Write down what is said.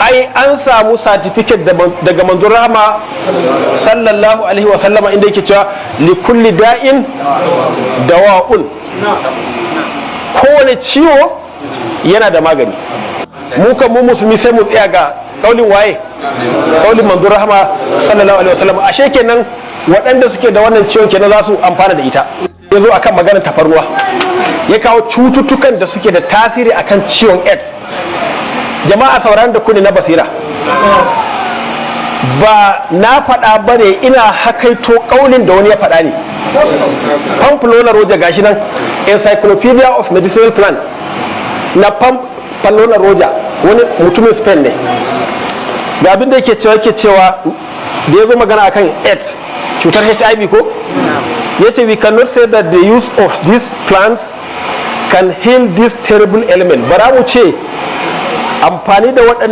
ai an samu certificate daga manzon rahama sallallahu alaihi wa sallama inda yake cewa li kulli da'in dawa'un, kowane ciwo yana da magani. mu kan mu musulmi sai mu tsaya ga kaulin waye, kaulin manzon rahama sallallahu alaihi wa sallama. Ashe kenan waɗanda suke da wannan ciwon kenan za su amfana da ita. Ya zo akan maganar tafarnuwa, ya kawo cututtukan da suke da tasiri akan ciwon AIDS. Jama'a sauraron da kuni na basira, ba na faɗa ba ne, ina hakaito ƙaunin da wani ya faɗa ne. Pamplona Roja gashi nan, Encyclopedia of Medicinal Plant na Pamplona Roja, wani mutumin Spain ne. Ga abin da yake cewa da ya zo magana akan AIDS, cutar HIV ko? Yace we cannot say that the use of these plants can heal this terrible ailment. Bara mu ce amfani da waɗannan